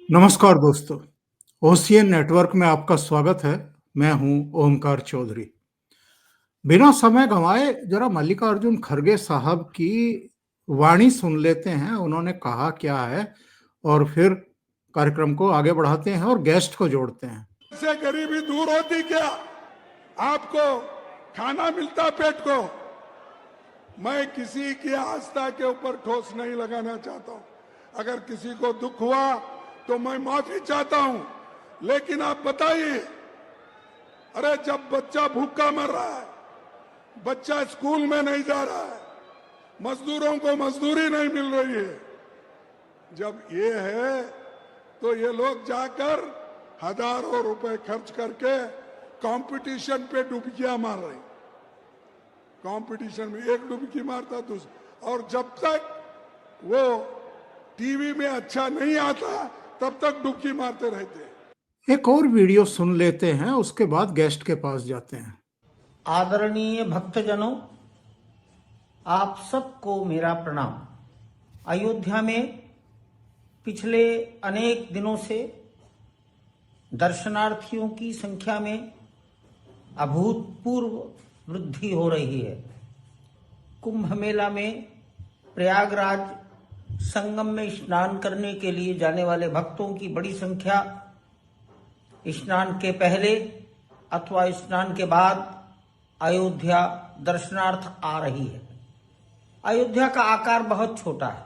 नमस्कार दोस्तों, ocean network में आपका स्वागत है। मैं हूं ओमकार चौधरी। बिना समय गंवाए जरा मल्लिकार्जुन खड़गे साहब की वाणी सुन लेते हैं, उन्होंने कहा क्या है, और फिर कार्यक्रम को आगे बढ़ाते हैं और गेस्ट को जोड़ते हैं। से गरीबी दूर होती क्या? आपको खाना मिलता पेट को? मैं किसी की आस्था के ऊपर ठोस नहीं लगाना चाहता हूं। अगर किसी को दुख हुआ तो मैं माफी चाहता हूं, लेकिन आप बताइए, अरे जब बच्चा भूखा मर रहा है, बच्चा स्कूल में नहीं जा रहा है, मजदूरों को मजदूरी नहीं मिल रही है, जब ये है तो ये लोग जाकर हजारों रुपए खर्च करके कंपटीशन पे डुबकियां मार रहे। कंपटीशन में एक डुबकी मारता दूसरा, और जब तक वो टीवी में अच्छा नहीं आता तब तक डुबकी मारते रहते हैं। एक और वीडियो सुन लेते हैं, उसके बाद गेस्ट के पास जाते हैं। आदरणीय भक्तजनों, आप सबको मेरा प्रणाम। अयोध्या में पिछले अनेक दिनों से दर्शनार्थियों की संख्या में अभूतपूर्व वृद्धि हो रही है। कुंभ मेला में प्रयागराज संगम में स्नान करने के लिए जाने वाले भक्तों की बड़ी संख्या स्नान के पहले अथवा स्नान के बाद अयोध्या दर्शनार्थ आ रही है। अयोध्या का आकार बहुत छोटा है,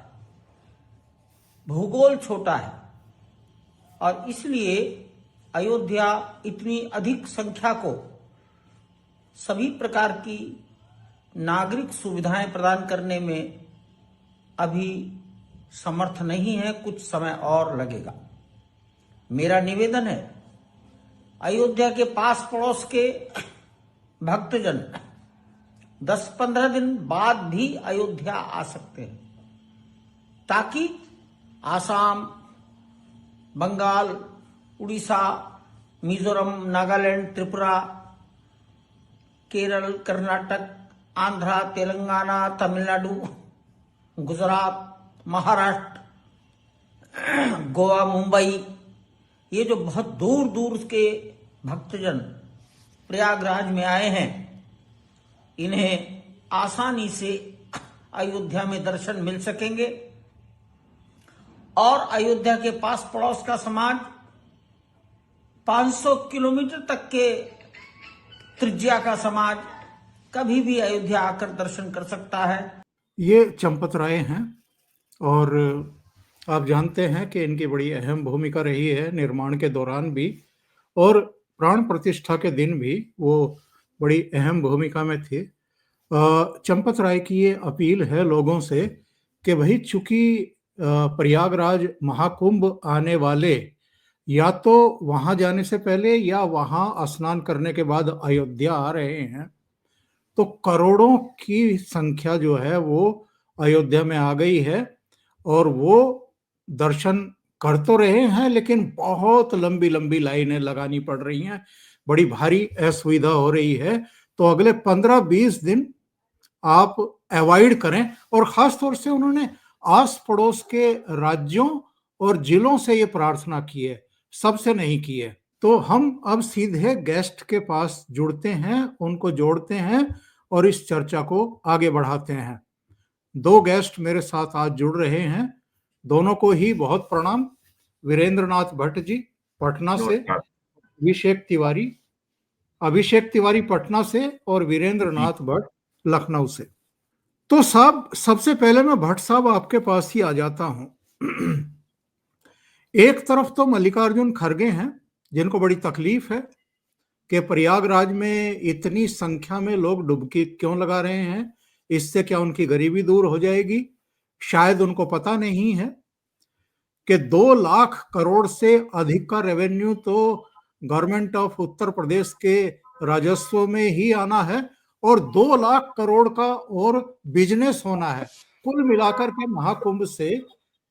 भूगोल छोटा है, और इसलिए अयोध्या इतनी अधिक संख्या को सभी प्रकार की नागरिक सुविधाएं प्रदान करने में अभी समर्थ नहीं है। कुछ समय और लगेगा। मेरा निवेदन है, अयोध्या के पास पड़ोस के भक्तजन 10-15 दिन बाद भी अयोध्या आ सकते हैं, ताकि आसाम, बंगाल, उड़ीसा, मिजोरम, नागालैंड, त्रिपुरा, केरल, कर्नाटक, आंध्रा, तेलंगाना, तमिलनाडु, गुजरात, महाराष्ट्र, गोवा, मुंबई, ये जो बहुत दूर दूर के भक्तजन प्रयागराज में आए हैं, इन्हें आसानी से अयोध्या में दर्शन मिल सकेंगे। और अयोध्या के पास पड़ोस का समाज 500 किलोमीटर तक के त्रिज्या का समाज कभी भी अयोध्या आकर दर्शन कर सकता है। ये चंपत राय हैं, और आप जानते हैं कि इनकी बड़ी अहम भूमिका रही है निर्माण के दौरान भी, और प्राण प्रतिष्ठा के दिन भी वो बड़ी अहम भूमिका में थे। चंपत राय की ये अपील है लोगों से कि भाई, चूंकि प्रयागराज महाकुंभ आने वाले या तो वहां जाने से पहले या वहां स्नान करने के बाद अयोध्या आ रहे हैं, तो करोड़ों की संख्या जो है वो अयोध्या में आ गई है, और वो दर्शन कर तो रहे हैं, लेकिन बहुत लंबी लंबी लाइनें लगानी पड़ रही हैं, बड़ी भारी असुविधा हो रही है। तो अगले 15-20 दिन आप अवॉइड करें, और खास तौर से उन्होंने आस पड़ोस के राज्यों और जिलों से ये प्रार्थना की है, सबसे नहीं की है। तो हम अब सीधे गेस्ट के पास जुड़ते हैं, उनको जोड़ते हैं और इस चर्चा को आगे बढ़ाते हैं। दो गेस्ट मेरे साथ आज जुड़ रहे हैं, दोनों को ही बहुत प्रणाम। वीरेंद्र नाथ भट्ट जी पटना से, अभिषेक तिवारी पटना से, और वीरेंद्र नाथ भट्ट लखनऊ से। तो साहब, सबसे पहले मैं भट्ट साहब आपके पास ही आ जाता हूं। एक तरफ तो मल्लिकार्जुन खड़गे हैं, जिनको बड़ी तकलीफ है कि प्रयागराज में इतनी संख्या में लोग डुबकी क्यों लगा रहे हैं, इससे क्या उनकी गरीबी दूर हो जाएगी। शायद उनको पता नहीं है कि 2 लाख करोड़ से अधिक का रेवेन्यू तो गवर्नमेंट ऑफ उत्तर प्रदेश के राजस्व में ही आना है, और 2 लाख करोड़ का और बिजनेस होना है। कुल मिलाकर के महाकुंभ से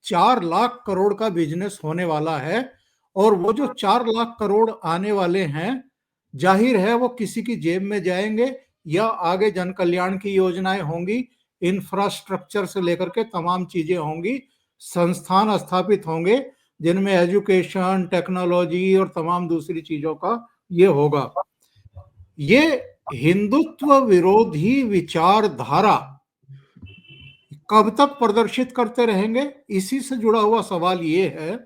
4 लाख करोड़ का बिजनेस होने वाला है, और वो जो 4 लाख करोड़ आने वाले हैं, जाहिर है वो किसी की जेब में जाएंगे या आगे जन कल्याण की योजनाएं होंगी, इंफ्रास्ट्रक्चर से लेकर के तमाम चीजें होंगी, संस्थान स्थापित होंगे, जिनमें एजुकेशन, टेक्नोलॉजी और तमाम दूसरी चीजों का ये होगा। ये हिंदुत्व विरोधी विचारधारा कब तक प्रदर्शित करते रहेंगे? इसी से जुड़ा हुआ सवाल ये है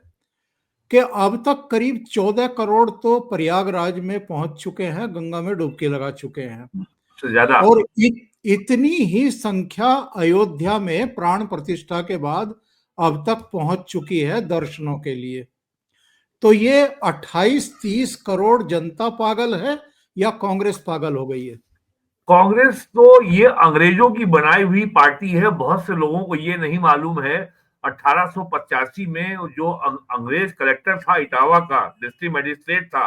कि अब तक करीब 14 करोड़ तो प्रयागराज में पहुंच चुके हैं, गंगा में डुबकी लगा चुके हैं, ज्यादा, और इतनी ही संख्या अयोध्या में प्राण प्रतिष्ठा के बाद अब तक पहुंच चुकी है दर्शनों के लिए। तो ये 28-30 करोड़ जनता पागल है या कांग्रेस पागल हो गई है? कांग्रेस तो ये अंग्रेजों की बनाई हुई पार्टी है। बहुत से लोगों को ये नहीं मालूम है, 1885 में जो अंग्रेज कलेक्टर था इटावा का, डिस्ट्रिक्ट मजिस्ट्रेट था,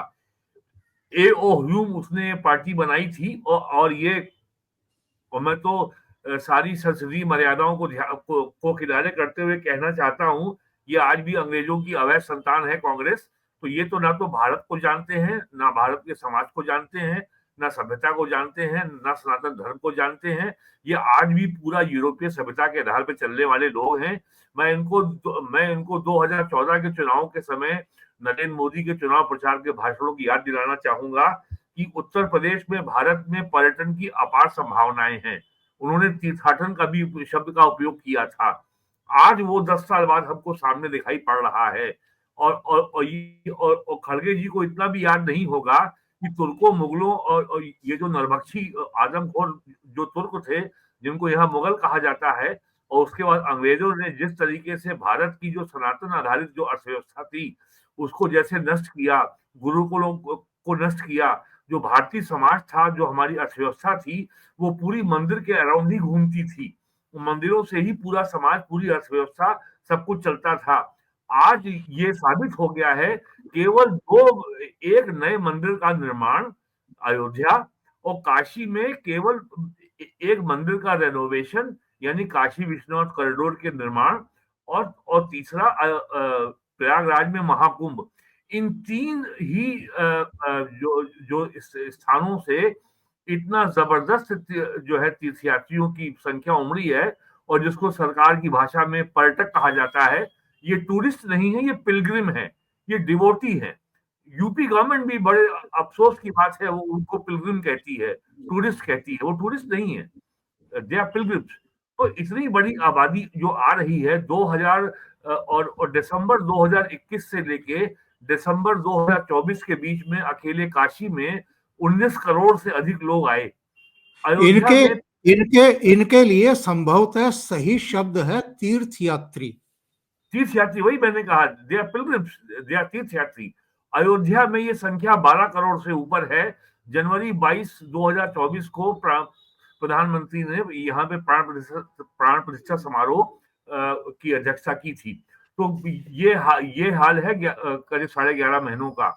A.O. ह्यूम, उसने पार्टी बनाई थी। और मैं तो सारी संसदीय मर्यादाओं को किनारे करते हुए कहना चाहता हूं, ये आज भी अंग्रेजों की अवैध संतान है कांग्रेस। तो ये तो ना तो भारत को जानते हैं, ना भारत के समाज को जानते हैं, ना सभ्यता को जानते हैं, ना सनातन धर्म को जानते हैं। ये आज भी पूरा यूरोपीय सभ्यता के आधार पर चलने वाले लोग हैं। मैं इनको 2014 के चुनाव के समय नरेंद्र मोदी के चुनाव प्रचार के भाषणों की याद दिलाना चाहूंगा कि उत्तर प्रदेश में भारत में पर्यटन की अपार संभावनाएं हैं। उन्होंने तीर्थाटन का भी शब्द का उपयोग किया था। आज वो 10 साल बाद हमको सामने दिखाई पड़ रहा है। और खड़गे जी को इतना भी याद नहीं होगा कि तुर्कों, मुगलों और ये जो नरभक्षी आदमखोर जो तुर्क थे, जिनको यहाँ मुगल कहा जाता है, और उसके बाद अंग्रेजों ने जिस तरीके से भारत की जो सनातन आधारित जो अर्थव्यवस्था थी उसको जैसे नष्ट किया, गुरुकुलों को नष्ट किया, जो भारतीय समाज था, जो हमारी अर्थव्यवस्था थी, वो पूरी मंदिर के अराउंड ही घूमती थी। मंदिरों से ही पूरा समाज, पूरी अर्थव्यवस्था, सब कुछ चलता था। आज ये साबित हो गया है, केवल एक नए मंदिर का निर्माण अयोध्या और काशी में, केवल एक मंदिर का रेनोवेशन यानी काशी विश्वनाथ कॉरिडोर के निर्माण, और तीसरा प्रयागराज में महाकुंभ। इन 3 ही जो स्थानों से इतना जबरदस्त जो है तीर्थयात्रियों की संख्या उमड़ी है, और जिसको सरकार की भाषा में पर्यटक कहा जाता है। ये टूरिस्ट नहीं है, ये पिलग्रिम है, ये डिवोटी है। यूपी गवर्नमेंट भी बड़े अफसोस की बात है, वो उनको पिलग्रिम कहती है, टूरिस्ट कहती है। वो टूरिस्ट नहीं है, दे आर पिलग्रिम्स। तो इतनी बड़ी आबादी जो आ रही है 2000 और दिसंबर 2021 से लेके दिसंबर 2024 के बीच में अकेले काशी में 19 करोड़ से अधिक लोग आए। अयोध्या इनके में इनके इनके लिए संभवतः सही शब्द है तीर्थयात्री। तीर्थयात्री, वही मैंने कहा, they are pilgrims, they are तीर्थयात्री। अयोध्या में ये संख्या 12 करोड़ से ऊपर है। जनवरी 22, 2024 को प्रधानमंत्री ने यहाँ पे प्राण प्रतिष्ठा समारोह की अध्यक्षता की थी। तो ये हाल है करीब 11.5 महीनों का।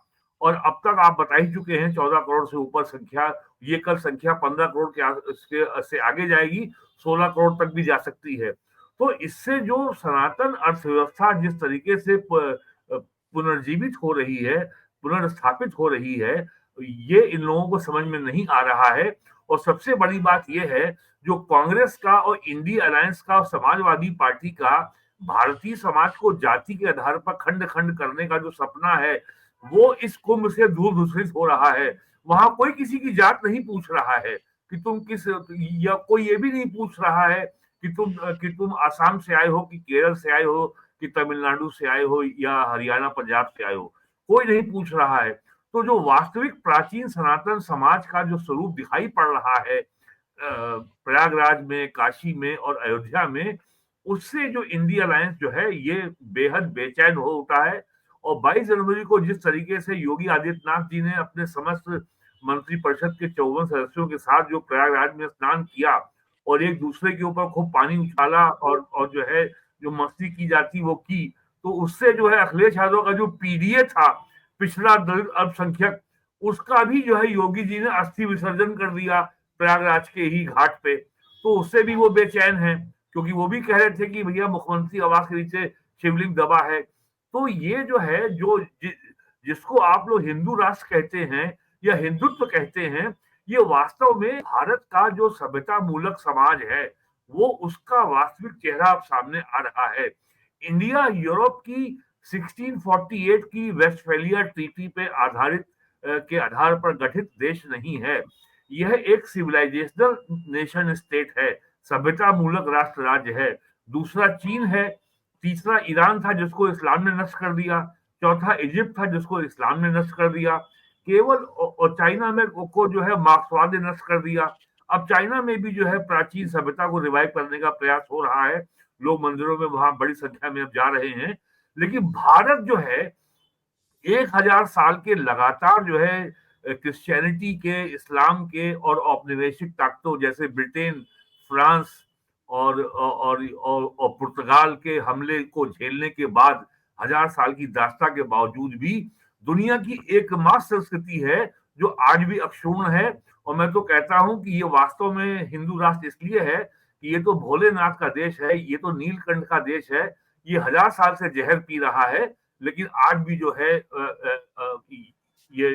और अब तक आप बता ही चुके हैं 14 करोड़ से ऊपर संख्या। ये कल संख्या 15 करोड़ से आगे जाएगी, 16 करोड़ तक भी जा सकती है। तो इससे जो सनातन अर्थव्यवस्था जिस तरीके से पुनर्जीवित हो रही है, पुनर्स्थापित हो रही है, ये इन लोगों को समझ में नहीं आ रहा है। और सबसे बड़ी बात यह है, जो कांग्रेस का और इंडिया अलायंस का और समाजवादी पार्टी का भारतीय समाज को जाति के आधार पर खंड खंड करने का जो सपना है, वो इस कुंभ से दूर दूषित हो रहा है। वहां कोई किसी की जात नहीं पूछ रहा है कि तुम किस, या कोई ये भी नहीं पूछ रहा है कि तुम आसाम से आए हो, कि केरल से आए हो, कि तमिलनाडु से आए हो, या हरियाणा पंजाब से आए हो। कोई नहीं पूछ रहा है। तो जो वास्तविक प्राचीन सनातन समाज का जो स्वरूप दिखाई पड़ रहा है प्रयागराज में, काशी में और अयोध्या में, उससे जो इंडिया अलायंस जो है ये बेहद बेचैन हो उठा है। और 22 जनवरी को जिस तरीके से योगी आदित्यनाथ जी ने अपने समस्त मंत्रिपरिषद के 54 सदस्यों के साथ जो प्रयागराज में स्नान किया और एक दूसरे के ऊपर खूब पानी उछाला और जो है जो मस्ती की जाती वो की, तो उससे जो है अखिलेश यादव का जो पीडीए था, पिछड़ा दलित अल्पसंख्यक, उसका भी जो है योगी जी ने अस्थि विसर्जन कर दिया प्रयागराज के ही घाट पे। तो उससे भी वो बेचैन है, क्योंकि वो भी कह रहे थे कि भैया मुख्यमंत्री आवास के नीचे शिवलिंग दबा है। तो ये जो है जिसको आप लोग हिंदू राष्ट्र कहते हैं या हिंदुत्व कहते हैं, ये वास्तव में भारत का जो सभ्यता मूलक समाज है, वो उसका वास्तविक चेहरा अब सामने आ रहा है। इंडिया यूरोप की 1648 की वेस्टफैलिया ट्रीटी पे आधारित के आधार पर गठित देश नहीं है। यह एक सिविलाइजेशनल नेशन स्टेट है, सभ्यता मूलक राष्ट्र राज्य है। दूसरा चीन है, तीसरा ईरान था जिसको इस्लाम ने नष्ट कर दिया, चौथा इजिप्ट था जिसको इस्लाम ने नष्ट कर दिया, केवल और चाइना में को जो है मार्क्सवाद ने नष्ट कर दिया। अब चाइना में भी जो है प्राचीन सभ्यता को रिवाइव करने का प्रयास हो रहा है, लोग मंदिरों में वहां बड़ी संख्या में अब जा रहे हैं। लेकिन भारत जो है 1000 साल के लगातार जो है क्रिश्चियनिटी के, इस्लाम के और औपनिवेशिक ताकतों जैसे ब्रिटेन, फ्रांस और पुर्तगाल के हमले को झेलने के बाद 1000 साल की दास्ता के बावजूद भी दुनिया की एकमात्र संस्कृति है जो आज भी अक्षुण्ण है। और मैं तो कहता हूं कि ये वास्तव में हिंदू राष्ट्र इसलिए है कि ये तो भोलेनाथ का देश है, ये तो नीलकंठ का देश है, ये 1000 साल से जहर पी रहा है, लेकिन आज भी जो है ये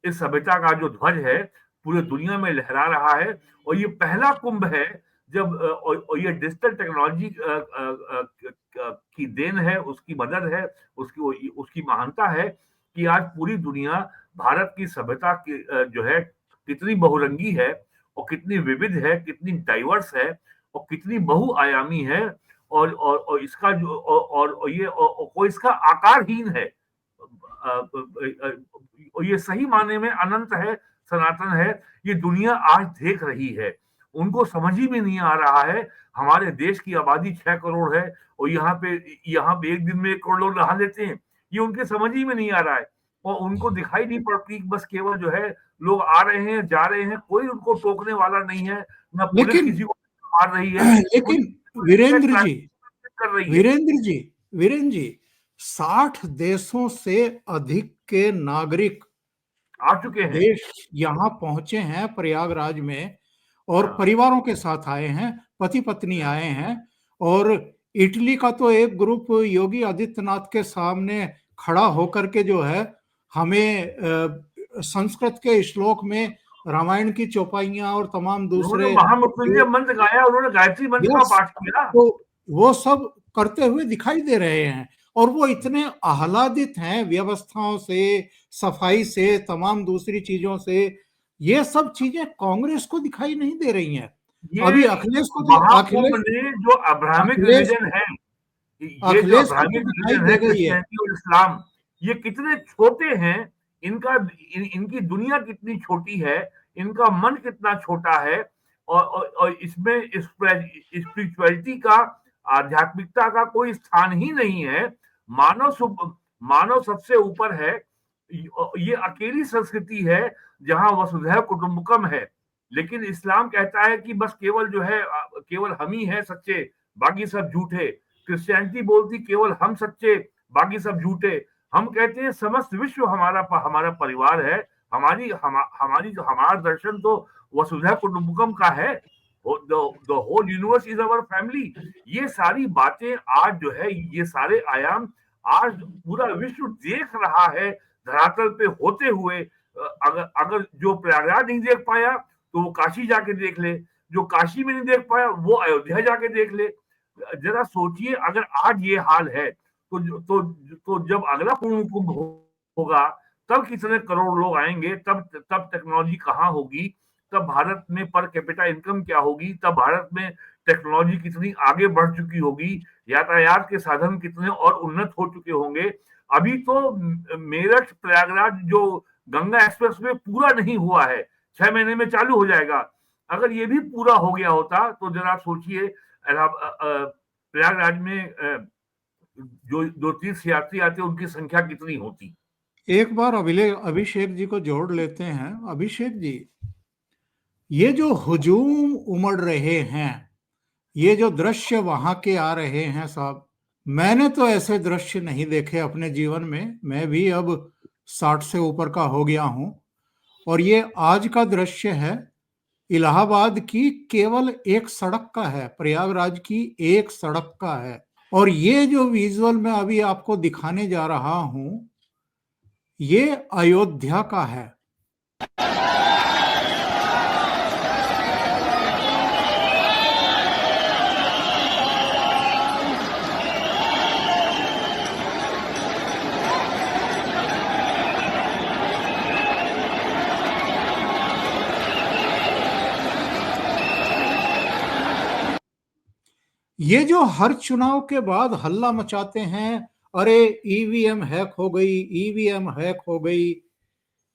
इस सभ्यता का जो ध्वज है पूरे दुनिया में लहरा रहा है। और ये पहला कुंभ है जब और ये डिजिटल टेक्नोलॉजी की देन है, उसकी मदद है, उसकी महानता है कि आज पूरी दुनिया भारत की सभ्यता की जो है कितनी बहुरंगी है और कितनी विविध है, कितनी डाइवर्स है और कितनी बहुआयामी है। और इसका जो और ये कोई इसका आकारहीन है, ये सही माने में अनंत है, सनातन है। ये दुनिया आज देख रही है, उनको समझ ही में नहीं आ रहा है। हमारे देश की आबादी 6 करोड़ है और यहाँ पे एक दिन में 1 करोड़ लोग नहा लेते हैं, ये उनके समझ ही में नहीं आ रहा है। और उनको दिखाई नहीं पड़ती, बस केवल जो है लोग आ रहे हैं, जा रहे हैं, कोई उनको टोकने वाला नहीं है, ना पुलिस किसी को मार रही है। लेकिन वीरेंद्र जी 60 देशों से अधिक के नागरिक आ चुके हैं, देश यहाँ पहुंचे हैं प्रयागराज में और परिवारों के साथ आए हैं, पति पत्नी आए हैं। और इटली का तो एक ग्रुप योगी आदित्यनाथ के सामने खड़ा होकर के जो है हमें संस्कृत के श्लोक में रामायण की चौपाइयां और तमाम दूसरे महामृत्युंजय मंत्र गाया, उन्होंने गायत्री मंत्र का पाठ किया, तो वो सब करते हुए दिखाई दे रहे हैं। और वो इतने आह्लादित हैं व्यवस्थाओं से, सफाई से, तमाम दूसरी चीजों से। ये सब चीजें कांग्रेस को दिखाई नहीं दे रही हैं। अभी अखिलेश को जो अब्राहमिक रिलीजन है, ये जो अब्राहमिक रिलीजन है, क्रिश्चियनिटी और इस्लाम, ये कितने छोटे हैं, इनकी दुनिया कितनी छोटी है, इनका मन कितना छोटा है। और इसमें स्पिरिचुअलिटी का, आध्यात्मिकता का कोई स्थान ही नहीं है। मानव सबसे ऊपर है। ये अकेली संस्कृति है जहां वसुधैव कुटुंबकम है। लेकिन इस्लाम कहता है कि बस केवल जो है केवल हम ही हैं सच्चे, बाकी सब झूठे। क्रिश्चियनिटी बोलती केवल हम सच्चे, बाकी सब झूठे। हम कहते हैं समस्त विश्व हमारा परिवार है। हमारा दर्शन तो वसुधैव कुटुंबकम का है, the whole universe is our family। ये सारी बातें आज जो है, ये सारे आयाम आज पूरा विश्व देख रहा है धरातल पे होते हुए। अगर जो प्रयागराज नहीं देख पाया तो वो काशी जाके देख ले, जो काशी में नहीं देख पाया वो अयोध्या जाके देख ले। जरा सोचिए, अगर आज ये हाल है तो जब अगला पूर्ण कुंभ होगा तब कितने करोड़ लोग आएंगे, तब टेक्नोलॉजी कहाँ होगी, तब भारत में पर कैपिटा इनकम क्या होगी, तब भारत में टेक्नोलॉजी कितनी आगे बढ़ चुकी होगी, यातायात के साधन कितने और उन्नत हो चुके होंगे। अभी तो मेरठ प्रयागराज जो गंगा एक्सप्रेस वे पूरा नहीं हुआ है, 6 महीने में चालू हो जाएगा। अगर ये भी पूरा हो गया होता तो जरा सोचिए प्रयागराज में जो तीर्थ यात्री आते उनकी संख्या कितनी होती। एक बार अभिषेक जी को जोड़ लेते हैं। अभिषेक जी, ये जो हुजूम उमड़ रहे हैं, ये जो दृश्य वहां के आ रहे हैं साहब, मैंने तो ऐसे दृश्य नहीं देखे अपने जीवन में। मैं भी अब 60 से ऊपर का हो गया हूं। और ये आज का दृश्य है इलाहाबाद की केवल एक सड़क का है, प्रयागराज की एक सड़क का है। और ये जो विजुअल मैं अभी आपको दिखाने जा रहा हूं, ये अयोध्या का है। ये जो हर चुनाव के बाद हल्ला मचाते हैं, अरे ईवीएम हैक हो गई, ईवीएम हैक हो गई,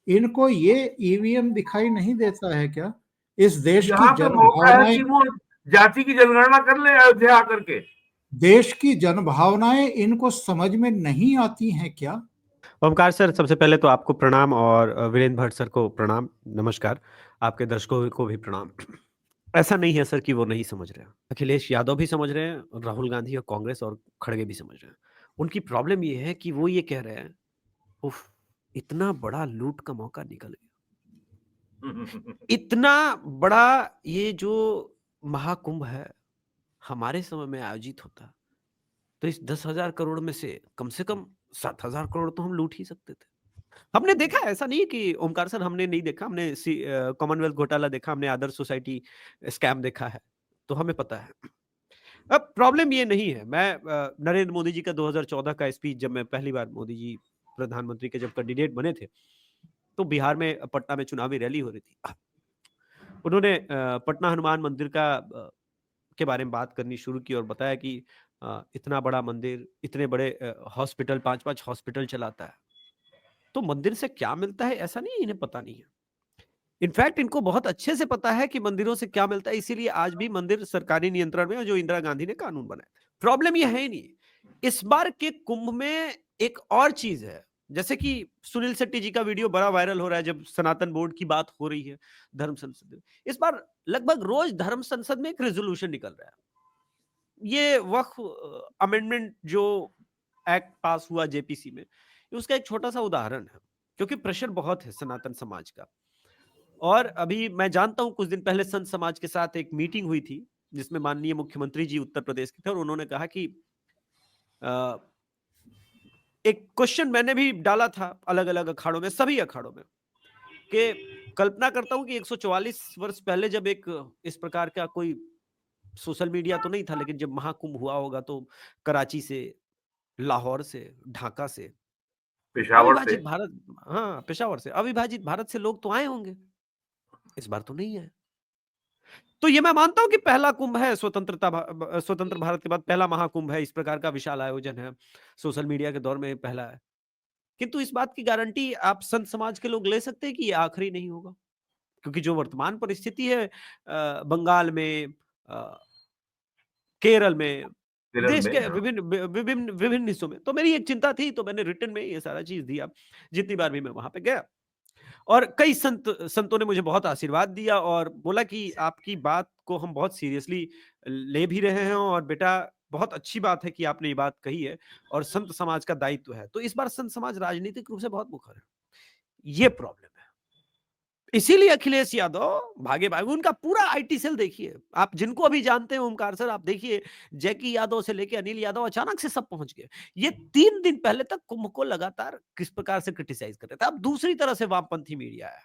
इनको ये ईवीएम दिखाई नहीं देता है क्या? इस देश की यहाँ पे मौका है जनभावनाएं, कि वो जाति की जनगणना कर ले अयोध्या आकर के। देश की जनभावनाएं इनको समझ में नहीं आती हैं क्या? ओमकार सर, सबसे पहले तो आपको प्रणाम और वीरेंद्र भट्ट सर को प्रणाम, नमस्कार। आपके दर्शकों को भी प्रणाम। ऐसा नहीं है सर कि वो नहीं समझ रहे हैं। अखिलेश यादव भी समझ रहे हैं और राहुल गांधी और कांग्रेस और खड़गे भी समझ रहे हैं। उनकी प्रॉब्लम ये है कि वो ये कह रहे हैं, उफ, इतना बड़ा लूट का मौका निकल गया। इतना बड़ा ये जो महाकुंभ है, हमारे समय में आयोजित होता तो इस 10,000 करोड़ में से कम 7,000 करोड़ तो हम लूट ही सकते थे। हमने देखा, ऐसा नहीं है कि ओमकार सर हमने नहीं देखा, हमने कॉमनवेल्थ घोटाला देखा, हमने आदर्श सोसाइटी स्कैम देखा है, तो हमें पता है। अब प्रॉब्लम ये नहीं है, मैं नरेंद्र मोदी जी का 2014 का स्पीच, जब मैं पहली बार मोदी जी प्रधानमंत्री के जब कैंडिडेट बने थे, तो बिहार में पटना में चुनावी रैली हो रही थी। उन्होंने पटना हनुमान मंदिर के बारे में बात करनी शुरू की और बताया कि इतना बड़ा मंदिर, इतने बड़े हॉस्पिटल, 5-5 हॉस्पिटल चलाता है, तो मंदिर से क्या मिलता है ऐसा नहीं, इन्हें पता नहीं है। इनफैक्ट इनको बहुत अच्छे से पता है कि मंदिरों से क्या मिलता है, इसीलिए आज भी मंदिर सरकारी नियंत्रण में है, जो इंदिरा गांधी ने कानून बनाया। प्रॉब्लम ये है ही नहीं। इस बार के कुंभ में एक और चीज है, जैसे कि सुनील शेट्टी जी का वीडियो बड़ा वायरल हो रहा है जब सनातन बोर्ड की बात हो रही है धर्म संसद में। इस बार लगभग रोज धर्म संसद में एक रेजोल्यूशन निकल रहा है। ये वक्फ अमेंडमेंट जो एक्ट पास हुआ जेपीसी में, उसका एक छोटा सा उदाहरण है, क्योंकि प्रेशर बहुत है सनातन समाज का। और अभी मैं जानता हूं, कुछ दिन पहले संत समाज के साथ एक मीटिंग हुई थी, जिसमें माननीय मुख्यमंत्री जी उत्तर प्रदेश के थे, और उन्होंने कहा कि एक क्वेश्चन मैंने भी डाला था अलग अलग अखाड़ों में, सभी अखाड़ों में, कि कल्पना करता हूं कि 144 वर्ष पहले जब एक इस प्रकार का कोई सोशल मीडिया तो नहीं था, लेकिन जब महाकुंभ हुआ होगा तो कराची से, लाहौर से, ढाका से, पेशावर से। अविभाजित भारत, हाँ पेशावर से, अविभाजित भारत से लोग तो आए होंगे। इस बार तो नहीं है। तो ये मैं मानता हूं कि पहला कुंभ है, स्वतंत्र भारत के बाद पहला महाकुंभ है, इस प्रकार का विशाल आयोजन है, सोशल मीडिया के दौर में पहला है। किंतु इस बात की गारंटी आप संत समाज के लोग ले सकते हैं कि ये आखिरी नहीं होगा, क्योंकि जो वर्तमान परिस्थिति है बंगाल में, केरल में, केरल देश में, के हाँ। विभिन्न हिस्सों में, तो मेरी एक चिंता थी, तो मैंने रिटर्न में ये सारा चीज दिया जितनी बार भी मैं वहां पे गया। और कई संतों ने मुझे बहुत आशीर्वाद दिया और बोला कि आपकी बात को हम बहुत सीरियसली ले भी रहे हैं, और बेटा बहुत अच्छी बात है कि आपने ये बात कही है, और संत समाज का दायित्व है। तो इस बार संत समाज राजनीतिक रूप से बहुत मुखर है, ये प्रॉब्लम है। इसीलिए अखिलेश यादव भागे भागे, उनका पूरा आईटी सेल देखिए, आप जिनको अभी जानते हैं ओमकार सर, आप देखिए जैकी यादव से लेके अनिल यादव, अचानक से सब पहुंच गए। ये 3 दिन पहले तक कुंभ को लगातार किस प्रकार से क्रिटिसाइज कर रहे थे। अब दूसरी तरह से वामपंथी मीडिया है,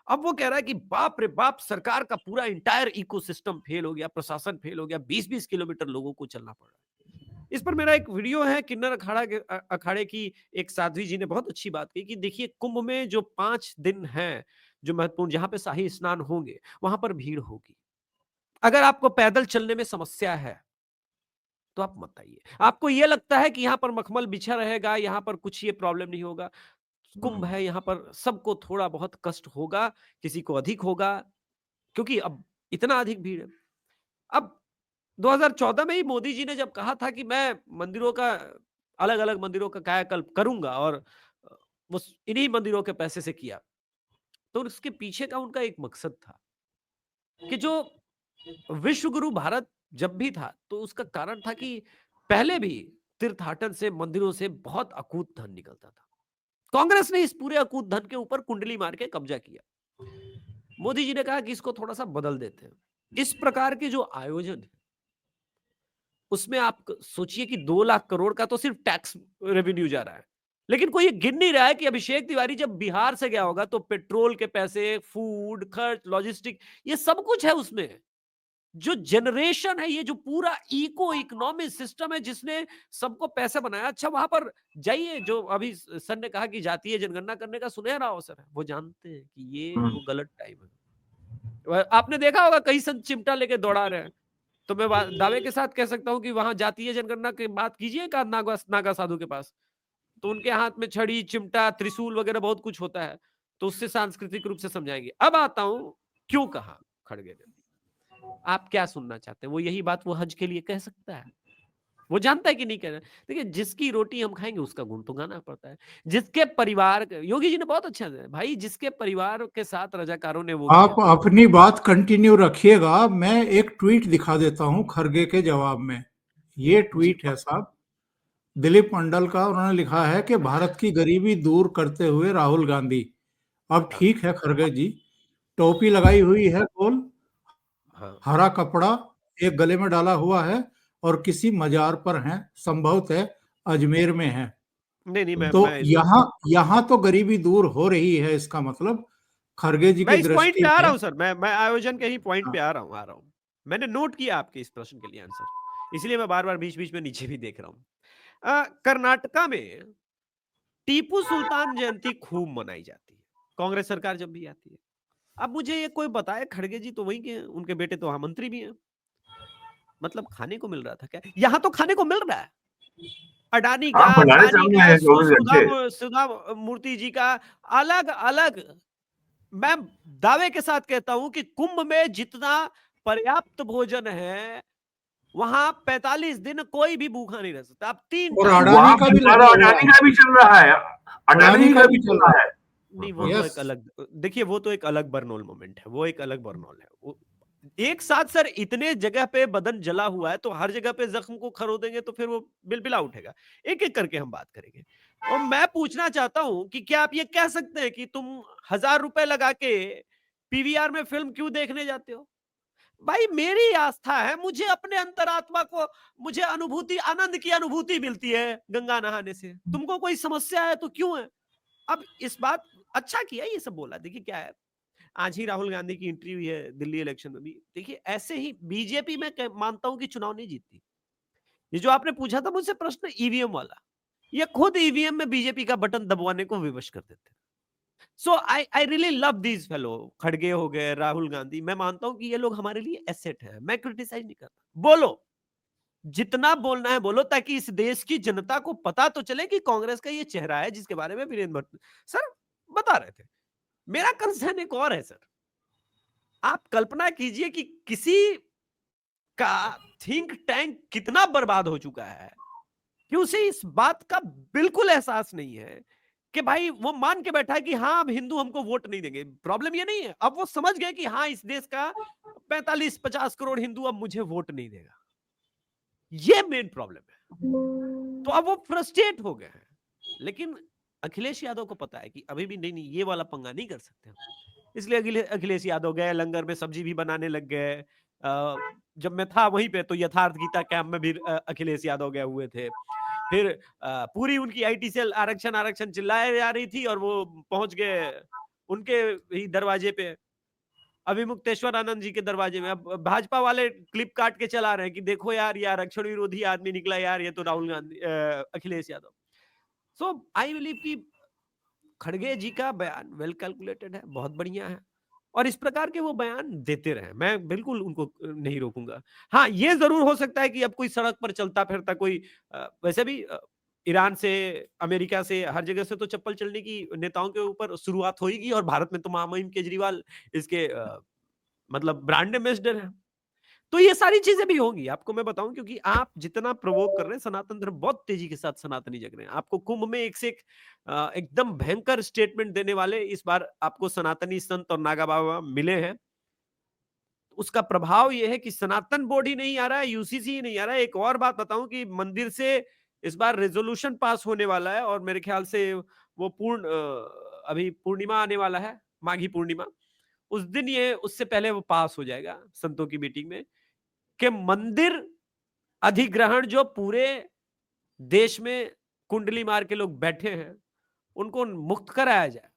अब वो कह रहा है कि बाप रे बाप, सरकार का पूरा इंटायर इकोसिस्टम फेल हो गया, प्रशासन फेल हो गया, 20-20 किलोमीटर लोगों को चलना पड़ रहा है। इस पर मेरा एक वीडियो है, किन्नर अखाड़े की एक साध्वी जी ने बहुत अच्छी बात की कि देखिए कुंभ में जो 5 दिन हैं जो महत्वपूर्ण, जहां पे शाही स्नान होंगे, वहां पर भीड़ होगी। अगर आपको पैदल चलने में समस्या है तो आप मत आइए। आपको यह लगता है कि यहां पर मखमल बिछा रहेगा, यहां पर कुछ ये प्रॉब्लम नहीं होगा, कुंभ है, यहां पर सबको थोड़ा बहुत कष्ट होगा, किसी को अधिक होगा, क्योंकि अब इतना अधिक भीड़ है। अब 2014 में ही मोदी जी ने जब कहा था कि मैं मंदिरों का, अलग अलग मंदिरों का कायाकल्प करूंगा, और वो इन्हीं मंदिरों के पैसे से किया, तो उसके पीछे का उनका एक मकसद था कि जो विश्व गुरु भारत जब भी था, तो उसका कारण था कि पहले भी तीर्थाटन से, मंदिरों से बहुत अकूत धन निकलता था। कांग्रेस ने इस पूरे अकूत धन के ऊपर कुंडली मार के कब्जा किया। मोदी जी ने कहा कि इसको थोड़ा सा बदल देते हैं। इस प्रकार के जो आयोजन है, उसमें आप सोचिए कि 2 लाख करोड़ का तो सिर्फ टैक्स रेवेन्यू जा रहा है, लेकिन कोई ये गिन नहीं रहा है कि अभिषेक तिवारी जब बिहार से गया होगा तो पेट्रोल के पैसे, फूड खर्च, लॉजिस्टिक, ये सब कुछ है उसमें। जो जनरेशन है, ये जो पूरा इको इकोनॉमिक सिस्टम है जिसने सबको पैसे बनाया। अच्छा, वहां पर जाइए, जो अभी सर ने कहा कि जातीय जनगणना करने का सुनहरा अवसर है, वो जानते हैं कि ये वो गलत टाइम है। आपने देखा होगा कई संत चिमटा लेके दौड़ा रहे हैं, तो मैं दावे के साथ कह सकता हूं कि वहां जातीय जनगणना की बात कीजिए का नागा नागा साधु के पास, तो उनके हाथ में छड़ी, चिमटा, त्रिशूल वगैरह बहुत कुछ होता है, तो उससे सांस्कृतिक रूप से समझाएंगे। अब आता हूं क्यों कहा खड़गे ने, आप क्या सुनना चाहते हैं? वो यही बात वो हज के लिए कह सकता है, वो जानता है कि नहीं कह रहा। देखिए, जिसकी रोटी हम खाएंगे उसका गुण तो गाना पड़ता है। जिसके परिवार, योगी जी ने बहुत अच्छा है भाई, जिसके परिवार के साथ रजाकारों ने वो आप किया। अपनी बात कंटिन्यू रखिएगा, मैं एक ट्वीट दिखा देता हूं खरगे के जवाब में। ये जी ट्वीट है साहब, दिलीप मंडल का। उन्होंने लिखा है कि भारत की गरीबी दूर करते हुए राहुल गांधी। अब हाँ ठीक है खरगे जी, टोपी लगाई हुई है गोल, हाँ। हरा कपड़ा एक गले में डाला हुआ है और किसी मजार पर हैं, संभवतः अजमेर में है। नहीं नहीं, तो मैं यहाँ यहाँ तो गरीबी दूर हो रही है, इसका मतलब खरगे जी मैं की इस पॉइंट दृष्टि पे आ रहा में। हूं सर, मैं आयोजन के ही पॉइंट हाँ, पे आ रहा हूं। मैंने नोट किया आपके इस प्रश्न के लिए आंसर, इसलिए मैं बार बार बीच बीच में नीचे भी देख रहा हूं। कर्नाटका में टीपू सुल्तान जयंती खूब मनाई जाती है, कांग्रेस सरकार जब भी आती है। अब मुझे ये कोई बताए, खड़गे जी तो वही के हैं, उनके बेटे तो वहां मंत्री भी हैं, मतलब खाने को मिल रहा था क्या? यहां तो खाने को मिल रहा है, अडानी का, हाँ, भंडारे अंबानी चल रहे का, हैं 24 घंटे। सुधा मूर्ति जी का, अलग अलग। मैं दावे के साथ कहता हूं कि कुंभ में जितना पर्याप्त भोजन है, वहां 45 दिन कोई भी भूखा नहीं रह सकता। आप 3 और टाइम अडानी वहां का भी भंडारा लगा हुआ अडानी है। का भी चल रहा है, अडानी अडानी का का भी भी चल चल रहा रहा है। नहीं, वो है। तो यस। एक अलग, देखिए वो तो एक अलग बर्नौल मोमेंट है, वो एक अलग बर्नौल है। एक साथ सर इतने जगह पे बदन जला हुआ है, तो हर जगह पे जख्म को खरोदेंगे तो फिर वो बिलबिला उठेगा। एक एक करके हम बात करेंगे। और मैं पूछना चाहता हूं कि क्या आप ये कह सकते हैं कि तुम 1000 रुपए लगा के पीवीआर में फिल्म क्यों देखने जाते हो? भाई मेरी आस्था है, मुझे अपने अंतरात्मा को, मुझे अनुभूति, आनंद की अनुभूति मिलती है गंगा नहाने से। तुमको कोई समस्या है तो क्यों है? अब इस बात, अच्छा किया ये सब बोला। देखिए क्या है, आज ही राहुल गांधी की एंट्री हुई है दिल्ली इलेक्शन में भी। देखिए ऐसे ही बीजेपी में मानता हूं कि चुनाव नहीं जीतती। ये जो आपने पूछा था मुझसे प्रश्न ईवीएम वाला, ये खुद ईवीएम में बीजेपी का बटन दबवाने को विवश कर देते हैं। So I really love these fellow, खड़गे हो गए, राहुल गांधी। मैं मानता हूं कि ये लोग हमारे लिए एसेट है, मैं क्रिटिसाइज नहीं करता। बोलो, जितना बोलना है बोलो, ताकि इस देश की जनता को पता तो चले कि कांग्रेस का ये चेहरा है जिसके बारे में वीरेंद्र भट्ट सर बता रहे थे। मेरा कंसर्न एक और है सर, आप कल्पना कीजिए कि किसी का थिंक टैंक कितना बर्बाद हो चुका है कि उसे इस बात का बिल्कुल एहसास नहीं है कि भाई वो मान के बैठा है कि हाँ अब हिंदू हमको वोट नहीं देंगे। प्रॉब्लम ये नहीं है, अब वो समझ गए कि हाँ इस देश का 45-50 करोड़ हिंदू अब मुझे वोट नहीं देगा। ये मेन प्रॉब्लम है। तो अब वो फ्रस्ट्रेट हो गए हैं। लेकिन अखिलेश यादव को पता है कि अभी भी नहीं, नहीं ये वाला पंगा नहीं कर सकते हम। इसलिए अखिलेश यादव गए, लंगर में सब्जी भी बनाने लग गए। जब मैं था वहीं पे तो यथार्थ गीता कैंप में भी अखिलेश यादव गए हुए थे। फिर पूरी उनकी आईटी सेल आरक्षण आरक्षण चिल्लाए जा रही थी और वो पहुंच गए उनके ही दरवाजे पे, अभिमुक्तेश्वर आनंद जी के दरवाजे में। अब भाजपा वाले क्लिप काट के चला रहे हैं कि देखो यार ये आरक्षण विरोधी आदमी निकला यार, ये तो राहुल गांधी, अखिलेश यादव। सो आई बिलीव कि खड़गे जी का बयान वेल कैलकुलेटेड है, बहुत बढ़िया है, और इस प्रकार के वो बयान देते रहे, मैं बिल्कुल उनको नहीं रोकूंगा। हाँ ये जरूर हो सकता है कि अब कोई सड़क पर चलता फिरता कोई वैसे भी ईरान से, अमेरिका से, हर जगह से तो चप्पल चलने की नेताओं के ऊपर शुरुआत होगी, और भारत में तो मुहिम केजरीवाल इसके मतलब ब्रांड एम्बेसडर है। तो ये सारी चीजें भी होंगी, आपको मैं बताऊं, क्योंकि आप जितना प्रवोक कर रहे हैं, सनातन धर्म बहुत तेजी के साथ सनातनी जग रहे हैं। आपको कुंभ में एक से एक एकदम भयंकर स्टेटमेंट देने वाले इस बार आपको सनातनी संत और नागा बाबा मिले हैं। उसका प्रभाव यह है कि सनातन बोर्ड ही नहीं आ रहा है, यूसीसी ही नहीं आ रहा है। एक और बात बताऊं कि मंदिर से इस बार रेजोल्यूशन पास होने वाला है, और मेरे ख्याल से वो अभी पूर्णिमा आने वाला है, माघी पूर्णिमा, उस दिन ये, उससे पहले वो पास हो जाएगा संतों की मीटिंग में, कि मंदिर अधिग्रहण जो पूरे देश में कुंडली मार के लोग बैठे हैं उनको मुक्त कराया जाए,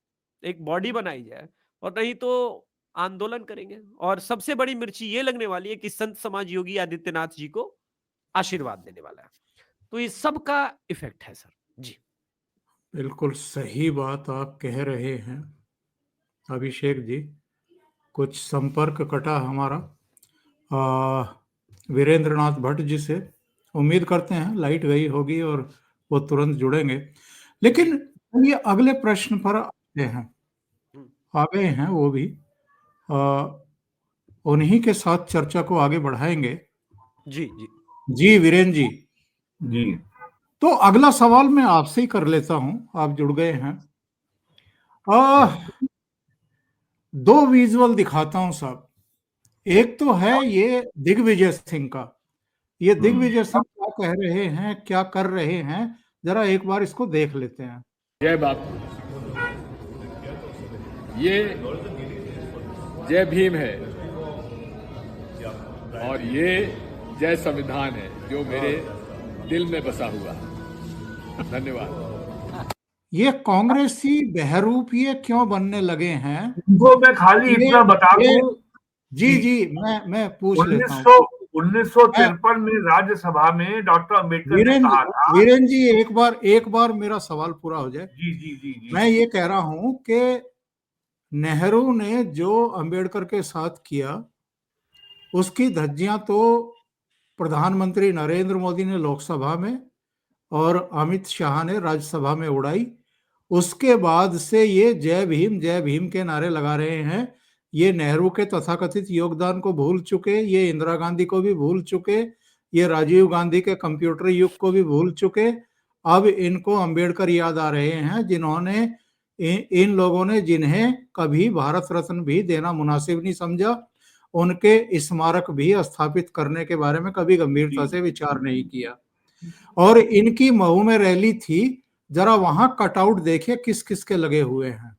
एक बॉडी बनाई जाए, और नहीं तो आंदोलन करेंगे। और सबसे बड़ी मिर्ची ये लगने वाली है कि संत समाज योगी आदित्यनाथ जी को आशीर्वाद देने वाला है। तो ये सब का इफेक्ट है सर जी। बिल्कुल सही बात आप कह रहे हैं अभिषेक जी। कुछ संपर्क कटा हमारा। वीरेंद्र नाथ भट्ट जी से। उम्मीद करते हैं लाइट गई होगी और वो तुरंत जुड़ेंगे। लेकिन ये अगले प्रश्न पर आते हैं, आ गए हैं वो भी। उन्हीं के साथ चर्चा को आगे बढ़ाएंगे। जी जी जी वीरेंद्र जी, जी तो अगला सवाल मैं आपसे ही कर लेता हूं, आप जुड़ गए हैं। दो विजुअल दिखाता हूं साहब। एक तो है ये दिग्विजय सिंह का। ये दिग्विजय सिंह क्या कह रहे हैं, क्या कर रहे हैं, जरा एक बार इसको देख लेते हैं। जय बापू, ये जय भीम है और ये जय संविधान है जो मेरे दिल में बसा हुआ है। धन्यवाद। ये कांग्रेसी बहरूपिये क्यों बनने लगे हैं? इनको मैं खाली ये इतना बता ये दूं जी कि जी, मैं पूछ लेता हूँ। 1953 में राज्यसभा में डॉक्टर अंबेडकर ने कहा था। वीरेंद्र जी, एक बार मेरा सवाल पूरा हो जाए। जी जी जी जी मैं ये कह रहा हूं कि नेहरू ने जो अंबेडकर के साथ किया, उसकी धज्जियां तो प्रधानमंत्री नरेंद्र मोदी ने लोकसभा में और अमित शाह ने राज्यसभा में उड़ाई। उसके बाद से ये जय भीम के नारे लगा रहे हैं। ये नेहरू के तथाकथित योगदान को भूल चुके, ये इंदिरा गांधी को भी भूल चुके, ये राजीव गांधी के कंप्यूटर युग को भी भूल चुके। अब इनको अंबेडकर याद आ रहे हैं, जिन्होंने इन लोगों ने जिन्हें कभी भारत रत्न भी देना मुनासिब नहीं समझा, उनके स्मारक भी स्थापित करने के बारे में कभी गंभीरता से विचार नहीं किया। और इनकी मऊ में रैली थी, जरा वहां कटआउट देखिए किस किस के लगे हुए हैं।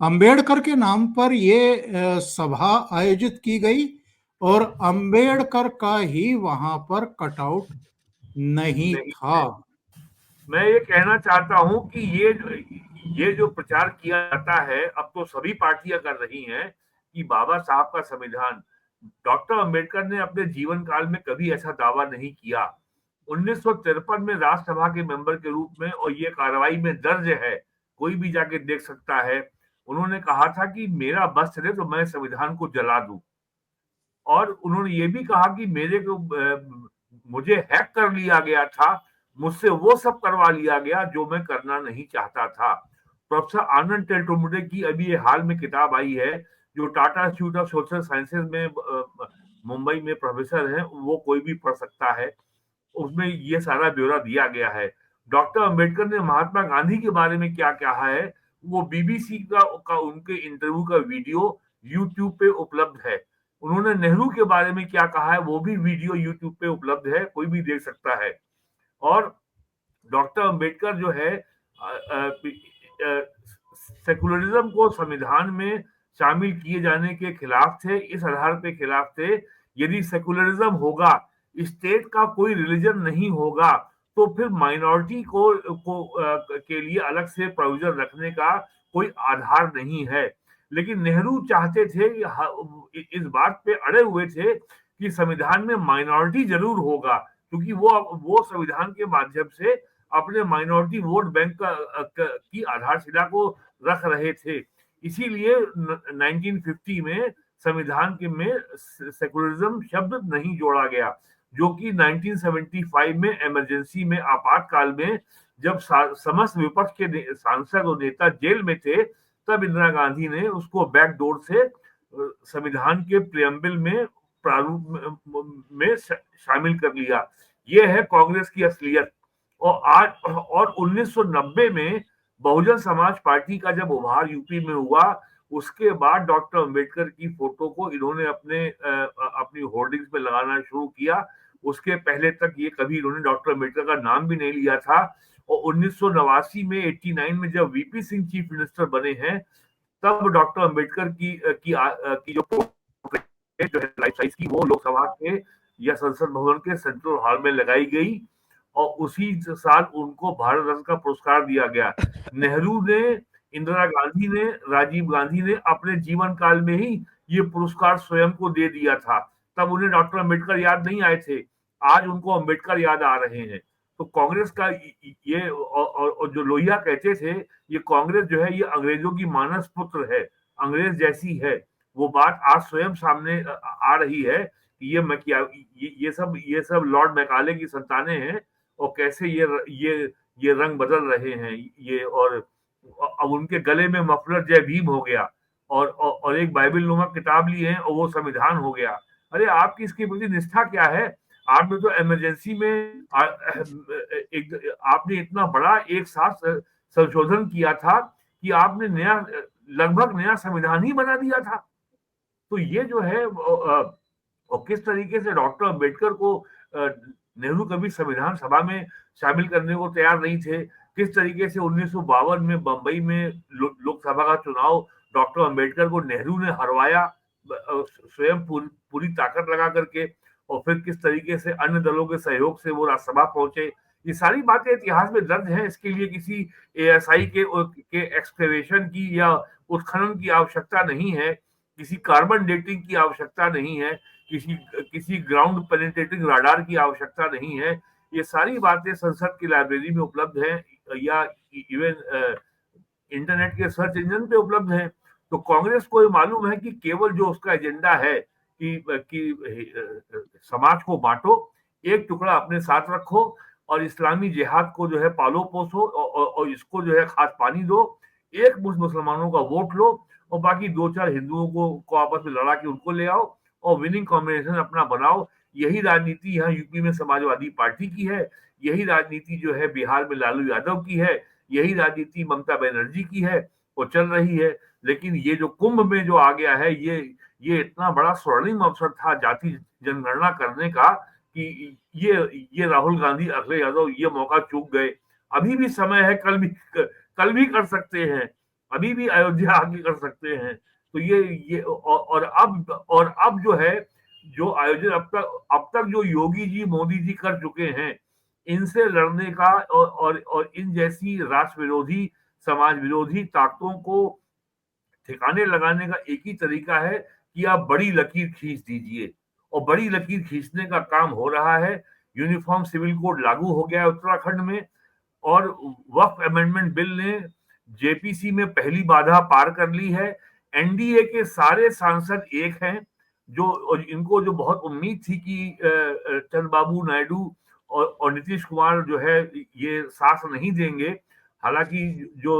अंबेडकर के नाम पर ये सभा आयोजित की गई और अंबेडकर का ही वहां पर कटआउट नहीं था। मैं ये कहना चाहता हूं कि ये जो प्रचार किया जाता है, अब तो सभी पार्टियां कर रही हैं कि बाबा साहब का संविधान, डॉक्टर अंबेडकर ने अपने जीवन काल में कभी ऐसा दावा नहीं किया। 1953 में राज्यसभा के मेंबर के रूप में, और ये कार्रवाई में दर्ज है, कोई भी जाके देख सकता है, उन्होंने कहा था कि मेरा बस चले तो मैं संविधान को जला दूं। और उन्होंने ये भी कहा कि मुझे हैक कर लिया गया था, मुझसे वो सब करवा लिया गया जो मैं करना नहीं चाहता था। प्रोफेसर आनंद टेलटुंबडे की अभी ये हाल में किताब आई है, जो Tata institute of social sciences में मुंबई में प्रोफेसर हैं, वो कोई भी पढ़ सकता है। उसमें ये सारा ब्यौरा दिया गया है। डॉक्टर अंबेडकर ने महात्मा गांधी के बारे में क्या कहा है, वो बीबीसी का उनके इंटरव्यू का वीडियो यूट्यूब पे उपलब्ध है। उन्होंने नेहरू के बारे में क्या कहा है, वो भी वीडियो यूट्यूब पे उपलब्ध है, कोई भी देख सकता है। और डॉक्टर अंबेडकर जो है सेकुलरिज्म को संविधान में शामिल किए जाने के खिलाफ थे, इस आधार पे खिलाफ थे, यदि सेकुलरिज्म होगा, स्टेट का कोई रिलीजन नहीं होगा, तो फिर माइनॉरिटी के लिए अलग से प्रोविजन रखने का कोई आधार नहीं है। लेकिन नेहरू चाहते थे, इस बात पे अड़े हुए थे कि संविधान में माइनॉरिटी जरूर होगा, क्योंकि वो संविधान के माध्यम से अपने माइनॉरिटी वोट बैंक की आधारशिला को रख रहे थे। इसीलिए 1950 में संविधान के में सेकुलरिज्म शब्द नहीं जोड़ा गया, जो कि 1975 में इमरजेंसी में, आपातकाल में, जब समस्त विपक्ष के सांसद और नेता जेल में थे, तब इंदिरा गांधी ने उसको बैकडोर से संविधान के प्रियम्बल में प्रारूप में शामिल कर लिया। ये है कांग्रेस की असलियत। और 1990 में बहुजन समाज पार्टी का जब उभार यूपी में हुआ, उसके बाद डॉक्टर अंबेडकर की फोटो को इन्होंने अपनी होर्डिंग्स में लगाना शुरू किया। उसके पहले तक ये कभी इन्होंने डॉक्टर अंबेडकर का नाम भी नहीं लिया था। और 1989 में 89 में जब वीपी सिंह चीफ मिनिस्टर बने हैं, तब डॉक्टर अंबेडकर की जो है लाइफ साइज की, वो लोकसभा के या संसद भवन के सेंट्रल हॉल में लगाई गई और उसी साल उनको भारत रत्न का पुरस्कार दिया गया। नेहरू ने, इंदिरा गांधी ने, राजीव गांधी ने अपने जीवन काल में ही ये पुरस्कार स्वयं को दे दिया था। तब उन्हें डॉक्टर अम्बेडकर याद नहीं आए थे, आज उनको अम्बेडकर याद आ रहे हैं। तो कांग्रेस का ये और जो लोहिया कहते थे, ये कांग्रेस जो है ये अंग्रेजों की मानस पुत्र है, अंग्रेज जैसी है, वो बात आज स्वयं सामने आ रही है कि ये सब लॉर्ड मैकाले की संतानें हैं और कैसे ये रंग बदल रहे हैं ये। और अब उनके गले में मफलर जय भीम हो गया और एक बाइबल नुमा किताब ली है और वो संविधान हो गया। अरे आपकी इसके प्रति निष्ठा क्या है? आपने तो इमरजेंसी में आपने इतना बड़ा एक साथ संशोधन किया था कि आपने लगभग नया संविधान ही बना दिया था। तो ये जो है और किस तरीके से डॉक्टर अम्बेडकर को नेहरू कभी संविधान सभा में शामिल करने को तैयार नहीं थे। किस तरीके से 1952 में बंबई में लोकसभा का चुनाव डॉक्टर अम्बेडकर को नेहरू ने हरवाया स्वयं पूरी ताकत लगा करके, और फिर किस तरीके से अन्य दलों के सहयोग से वो राज्यसभा पहुंचे। ये सारी बातें इतिहास में दर्ज हैं। इसके लिए किसी एएसआई के एक्सकवेशन की या उत्खनन की आवश्यकता नहीं है, किसी कार्बन डेटिंग की आवश्यकता नहीं है, किसी ग्राउंड पेनिट्रेटिंग राडार की आवश्यकता नहीं है। ये सारी बातें संसद की लाइब्रेरी में उपलब्ध है या इवन इंटरनेट के सर्च इंजन पे उपलब्ध है। तो कांग्रेस को ये मालूम है कि केवल जो उसका एजेंडा है कि समाज को बांटो, एक टुकड़ा अपने साथ रखो और इस्लामी जिहाद को जो है पालो पोसो और इसको जो है खाद पानी दो, एक मुसलमानों का वोट लो और बाकी 2-4 हिंदुओं को आपस में लड़ा के उनको ले आओ और विनिंग कॉम्बिनेशन अपना बनाओ। यही राजनीति यहाँ यूपी में समाजवादी पार्टी की है, यही राजनीति जो है बिहार में लालू यादव की है, यही राजनीति ममता बनर्जी की है, वो चल रही है। लेकिन ये जो कुंभ में जो आ गया है, ये इतना बड़ा स्वर्णिम अवसर था जाति जनगणना करने का कि ये राहुल गांधी, अखिलेश यादव ये मौका चूक गए। अभी भी समय है, कल भी कर सकते हैं, अभी भी अयोध्या आगे कर सकते हैं। तो ये और अब जो है जो आयोजन अब तक जो योगी जी मोदी जी कर चुके हैं, इनसे लड़ने का और इन जैसी राष्ट्र विरोधी समाज विरोधी ताकतों को ठिकाने लगाने का एक ही तरीका है कि आप बड़ी लकीर खींच दीजिए, और बड़ी लकीर खींचने का काम हो रहा है। यूनिफॉर्म सिविल कोड लागू हो गया है उत्तराखंड में और वक्फ अमेंडमेंट बिल ने जेपीसी में पहली बाधा पार कर ली है। एनडीए के सारे सांसद एक हैं, जो इनको जो बहुत उम्मीद थी कि चंद्रबाबू नायडू और नीतीश कुमार जो है ये साथ नहीं देंगे। हालांकि जो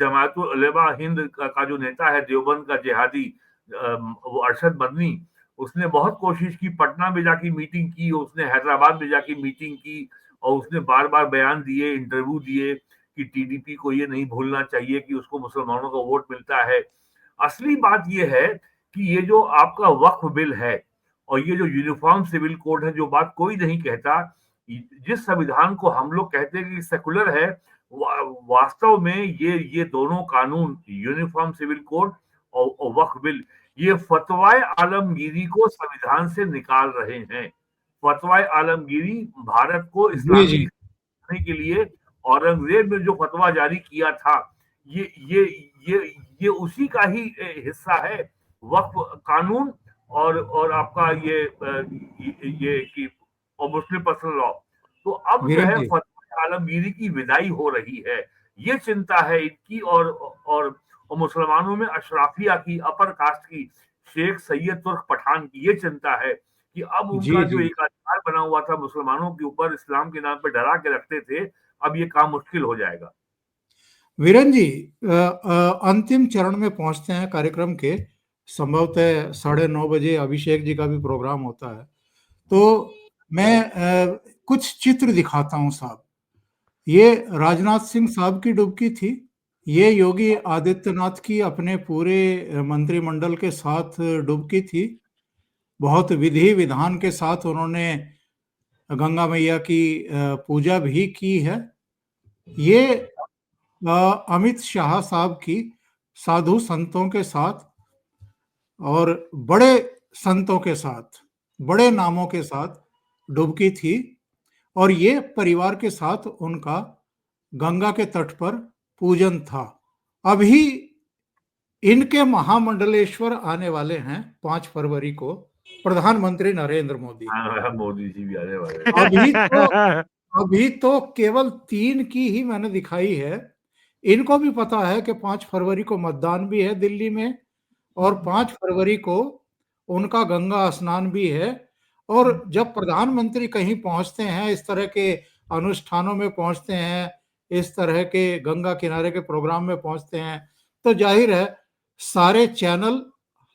जमात उलेमा हिंद का जो नेता है देवबंद का जिहादी वो अरशद मदनी, उसने बहुत कोशिश की, पटना में जाके मीटिंग की, उसने हैदराबाद में जाके मीटिंग की और उसने बार बार बयान दिए, इंटरव्यू दिए कि टीडीपी को ये नहीं भूलना चाहिए कि उसको मुसलमानों का वोट मिलता है। असली बात ये है कि ये जो आपका वक्फ बिल है और ये जो यूनिफॉर्म सिविल कोड है, जो बात कोई नहीं कहता, जिस संविधान को हम लोग कहते हैं कि सेकुलर है, वास्तव में ये दोनों कानून यूनिफॉर्म सिविल कोड और वक्फ बिल ये फतवाए आलमगीरी को संविधान से निकाल रहे हैं। फतवाए आलमगीरी भारत को इस्लामी के लिए औरंगजेब ने जो फतवा जारी किया था, ये उसी का ही हिस्सा है, वक्फ कानून और आपका ये कि और मुस्लिम पर्सनल लॉ। तो अब जो है फतवा आलमगीरी की विदाई हो रही है, ये चिंता है इनकी और मुसलमानों में अशराफिया की, अपर कास्ट की, शेख सैयद तुर्क पठान की ये चिंता है कि अब उनका जो एक अधिकार बना हुआ था मुसलमानों के ऊपर, इस्लाम के नाम पर डरा के रखते थे, अब ये काम मुश्किल हो जाएगा। वीरेन जी, अंतिम चरण में पहुंचते हैं कार्यक्रम के। संभवतः 9:30 बजे अभिषेक जी का भी प्रोग्राम होता है, तो मैं कुछ चित्र दिखाता हूं साहब। ये राजनाथ सिंह साहब की डुबकी थी, ये योगी आदित्यनाथ की अपने पूरे मंत्रिमंडल के साथ डुबकी थी। बहुत विधि विधान के साथ उन्होंने गंगा मैया की पूजा भी की है। ये अमित शाह साहब की साधु संतों के साथ और बड़े संतों के साथ, बड़े नामों के साथ डुबकी थी, और ये परिवार के साथ उनका गंगा के तट पर पूजन था। अभी इनके महामंडलेश्वर आने वाले हैं 5 फरवरी को प्रधानमंत्री नरेंद्र मोदी। हाँ, मोदी जी भी आने वाले हैं। अभी तो अभी तो केवल 3 की ही मैंने दिखाई है। इनको भी पता है कि 5 फरवरी को मतदान भी है दिल्ली में और 5 फरवरी को उनका गंगा स्नान भी है। और जब प्रधानमंत्री कहीं पहुँचते हैं, इस तरह के अनुष्ठानों में पहुँचते हैं, इस तरह के गंगा किनारे के प्रोग्राम में पहुँचते हैं, तो ज़ाहिर है सारे चैनल,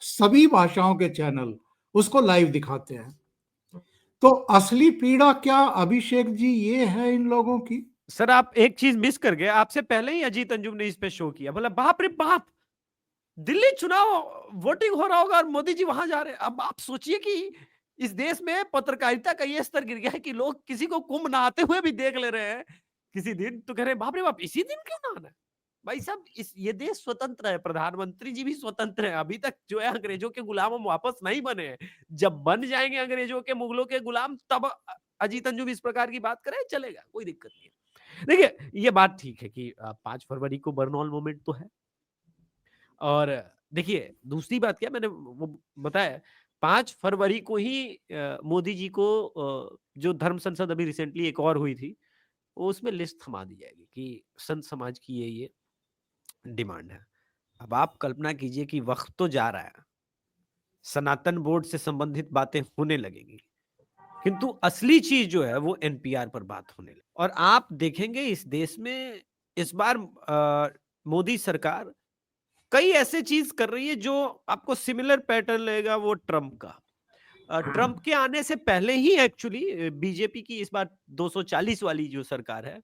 सभी भाषाओं के चैनल उसको लाइव दिखाते हैं। तो असली पीड़ा क्या अभिषेक जी ये है इन लोगों की? सर आप एक चीज मिस कर गए, आपसे पहले ही अजीत अंजुम ने इस पे शो किया, बोला बाप रे बाप, दिल्ली चुनाव वोटिंग हो रहा होगा और मोदी जी वहां जा रहे हैं। अब आप सोचिए कि इस देश में पत्रकारिता का ये स्तर गिर गया है कि लोग किसी को कुंभ नहाते हुए भी देख ले रहे हैं किसी दिन, तो कह रहे हैं बाप रे बाप, इसी दिन क्यों नहाना है? भाई साहब, इस ये देश स्वतंत्र है, प्रधानमंत्री जी भी स्वतंत्र है, अभी तक जो है अंग्रेजों के गुलाम हम वापस नहीं बने हैं। जब बन जाएंगे अंग्रेजों के, मुगलों के गुलाम, तब अजीत अंजुम इस प्रकार की बात करें, चलेगा, कोई दिक्कत नहीं है। देखिए ये बात ठीक है कि 5 फरवरी को बर्नॉल मोमेंट तो है, और देखिए दूसरी बात क्या, मैंने वो बताया 5 फरवरी को ही मोदी जी को जो धर्म संसद अभी रिसेंटली एक और हुई थी, वो उसमें लिस्ट थमा दी जाएगी कि संत समाज की ये डिमांड है। अब आप कल्पना कीजिए कि वक्त तो जा रहा है, सनातन बोर्ड से संबंधित बातें होने लगेंगी, किंतु असली चीज जो है वो एनपीआर पर बात होने लगी। और आप देखेंगे इस देश में इस बार मोदी सरकार कई ऐसे चीज कर रही है जो आपको सिमिलर पैटर्न लगेगा वो ट्रंप का। ट्रंप के आने से पहले ही एक्चुअली बीजेपी की इस बार 240 वाली जो सरकार है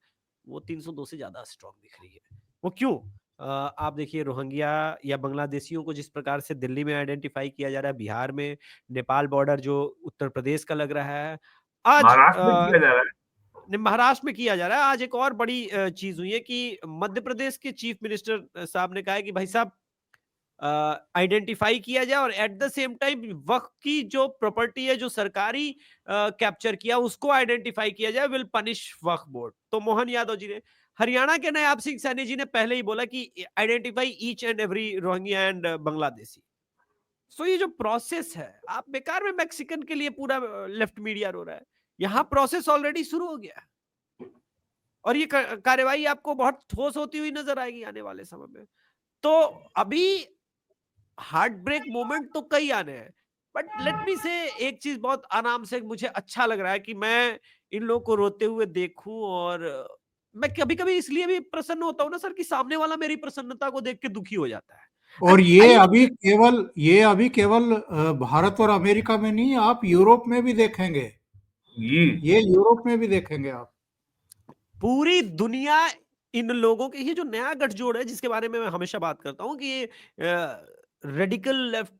वो 302 से ज्यादा स्ट्रांग दिख रही है। वो क्यों? आप देखिए रोहिंग्या या बांग्लादेशियों को जिस प्रकार से दिल्ली में आइडेंटिफाई किया जा रहा है, बिहार में नेपाल बॉर्डर जो उत्तर प्रदेश का लग रहा है, आज महाराष्ट्र में किया जा रहा है। महाराष्ट्र में किया जा रहा है। आज एक और बड़ी चीज हुई है कि मध्य प्रदेश के चीफ मिनिस्टर साहब ने कहा है कि भाई साहब आइडेंटिफाई किया जाए और एट द सेम टाइम वक्त की जो प्रॉपर्टी है जो सरकारी कैप्चर किया उसको आइडेंटिफाई किया जाए, विल पनिश वक्फ बोर्ड। तो मोहन यादव जी ने, हरियाणा के नायब सिंह सैनी जी ने पहले ही बोला कि identify each and every Rohingya and Bangladeshi. सो ये जो प्रोसेस है, आप बेकार में मैक्सिकन के लिए पूरा लेफ्ट मीडिया रो रहा है, यहां प्रोसेस ऑलरेडी शुरू हो गया है और ये कार्यवाही आपको बहुत ठोस होती हुई नजर आएगी आने वाले समय में। तो अभी हार्ट ब्रेक मोमेंट तो कई आने हैं, बट लेट मी से एक चीज बहुत आराम से मुझे अच्छा लग रहा है कि मैं इन लोगों को रोते हुए देखूं, और मैं कभी कभी इसलिए भी प्रसन्न होता हूं ना सर कि सामने वाला मेरी प्रसन्नता को देख के दुखी हो जाता है। और एंड आई ये अभी केवल भारत और अमेरिका में नहीं, आप यूरोप में भी देखेंगे। ये यूरोप में भी देखेंगे आप। पूरी दुनिया इन लोगों के, ये जो नया गठजोड़ है जिसके बारे में मैं हमेशा बात करता हूं कि ये रेडिकल लेफ्ट,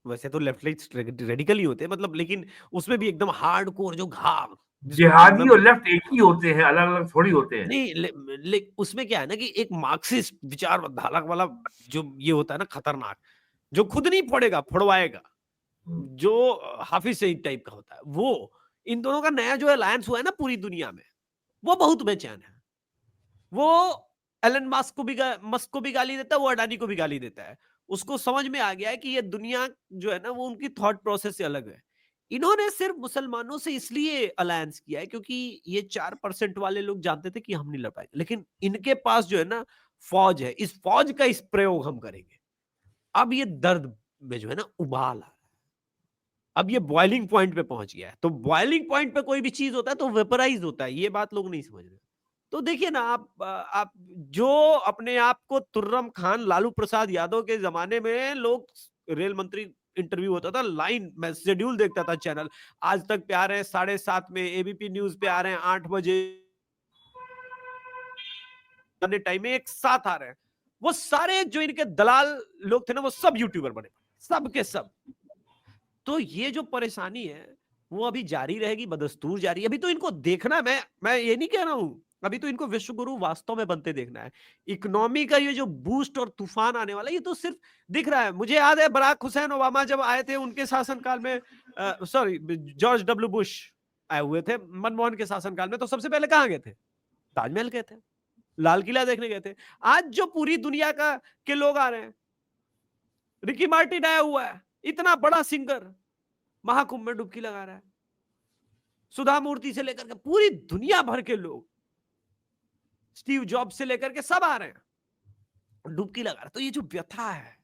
वैसे तो लेफ्ट रेडिकल ही होते हैं मतलब, लेकिन उसमें भी एकदम हार्डकोर जो घाव, जिसको जिहादी एकदम और लेफ्ट एक ही होते हैं, अलग अलग थोड़ी होते हैं। नहीं उसमें क्या है ना कि एक मार्क्सिस्ट विचार धारक वाला जो ये होता है ना खतरनाक, जो खुद नहीं पढ़ेगा फड़वाएगा, जो हाफिज सईद टाइप का होता है, वो इन दोनों का नया जो अलायंस हुआ है ना पूरी दुनिया में, वो बहुत बेचैन है। वो एलन मस्क को भी गाली देता है, वो अडानी को भी गाली देता है। उसको समझ में आ गया है कि ये दुनिया जो है ना वो उनकी थॉट प्रोसेस से अलग है। इन्होंने सिर्फ मुसलमानों से इसलिए अलायंस किया है क्योंकि ये 4% वाले लोग जानते थे कि हम नहीं लड़ पाएंगे, लेकिन इनके पास जो है ना फौज है, इस फौज का इस प्रयोग हम करेंगे। अब ये दर्द में जो है ना उबाल आ रहा है, अब ये बॉइलिंग पॉइंट पे पहुंच गया है। तो बॉइलिंग पॉइंट पे कोई भी चीज होता है तो वेपराइज होता है, ये बात लोग नहीं समझ रहे। तो देखिए ना आप जो अपने आप को तुर्रम खान, लालू प्रसाद यादव के जमाने में लोग, रेल मंत्री इंटरव्यू होता था, लाइन में शेड्यूल देखता था चैनल, आज तक पे आ रहे हैं 7:30 में, एबीपी न्यूज पे आ रहे हैं 8 बजे टाइम में, एक साथ आ रहे हैं। वो सारे जो इनके दलाल लोग थे ना वो सब यूट्यूबर बने, सब के सब। तो ये जो परेशानी है वो अभी जारी रहेगी, बदस्तूर जारी। अभी तो इनको देखना है, मैं ये नहीं कह रहा हूं, अभी तो इनको विश्वगुरु वास्तव में बनते देखना है। इकोनॉमी का ये जो बूस्ट और तूफान आने वाला है, ये तो सिर्फ दिख रहा है। मुझे याद है बराक हुसैन ओबामा जब आए थे उनके शासनकाल में, सॉरी जॉर्ज डब्ल्यू बुश आए हुए थे मनमोहन के शासनकाल में, तो सबसे पहले कहां गए थे? ताजमहल गए थे, लाल किला देखने गए थे। आज जो पूरी दुनिया के लोग आ रहे हैं, रिकी मार्टिन आया हुआ है, इतना बड़ा सिंगर महाकुंभ में डुबकी लगा रहा है। सुधा मूर्ति से लेकर के पूरी दुनिया भर के लोग, स्टीव जॉब्स से लेकर के सब आ रहे हैं, डुबकी लगा रहे हैं। तो ये जो व्यथा है,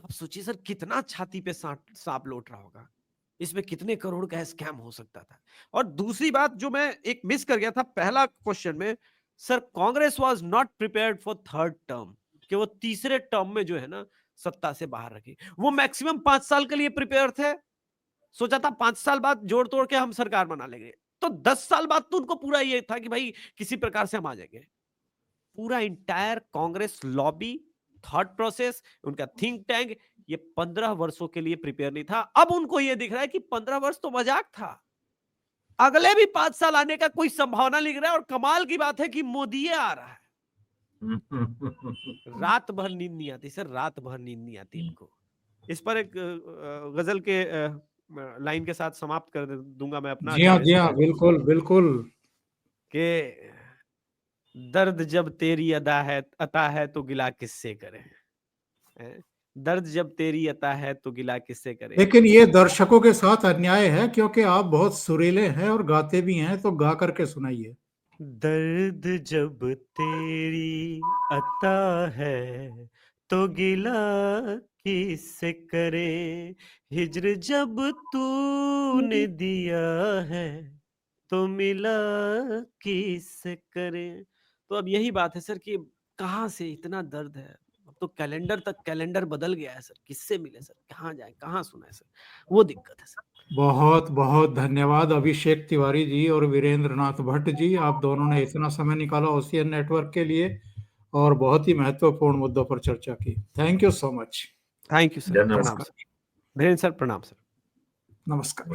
आप सोचिए सर, कितना छाती पे सांप लौट रहा होगा, इसमें कितने करोड़ का स्कैम हो सकता था। और दूसरी बात जो मैं एक मिस कर गया था पहला क्वेश्चन में, sir Congress was not prepared for third term, कि वो तीसरे टर्म में जो है ना सत्ता से बाहर रखे। वो मैक्सिमम 5 साल के लिए प्रिपेयर थे, सोचा था 5 साल बाद जोड़ तोड़ के हम सरकार बना लेंगे। तो 10 साल बाद तो उनको पूरा ये था कि भाई किसी प्रकार से हम आ जाएंगे। पूरा entire Congress lobby, thought process, उनका थिंक टैंक, ये 15 वर्षों के लिए प्रिपेयर नहीं था। अब उनको ये दिख रहा है कि 15 वर्ष तो मजाक था, अगले भी 5 साल आने का कोई संभावना लिख रहा है। और कमाल की बात है कि मोदी आ रहा है। रात भर नींद नहीं आती सर, रात भर नींद नहीं आती इनको। इस पर एक गजल के लाइन के साथ समाप्त कर दूंगा मैं अपना। जी हाँ, बिल्कुल बिल्कुल। कि दर्द जब तेरी अता है तो गिला किससे करें, दर्द जब तेरी अता है तो गिला किससे करें। लेकिन ये दर्शकों के साथ अन्याय है, क्योंकि आप बहुत सुरीले हैं और गाते भी हैं, तो गा करके सुनाइए। दर्द जब तेरी अता है तो गिला किससे करे, हिज्र जब तूने दिया है तो मिला किससे करे। तो अब यही बात है सर कि कहाँ से इतना दर्द है। अब तो कैलेंडर तक कैलेंडर बदल गया है सर, किससे मिले सर, कहाँ जाए, कहाँ सुनाए सर, वो दिक्कत है सर। बहुत बहुत धन्यवाद अभिषेक तिवारी जी और वीरेंद्र नाथ भट्ट जी, आप दोनों ने इतना समय निकाला ओशियन नेटवर्क के लिए और बहुत ही महत्वपूर्ण मुद्दों पर चर्चा की। Thank you so much. Thank you sir, प्रणाम सर, धीरेन्द्र सर, प्रणाम सर, नमस्कार।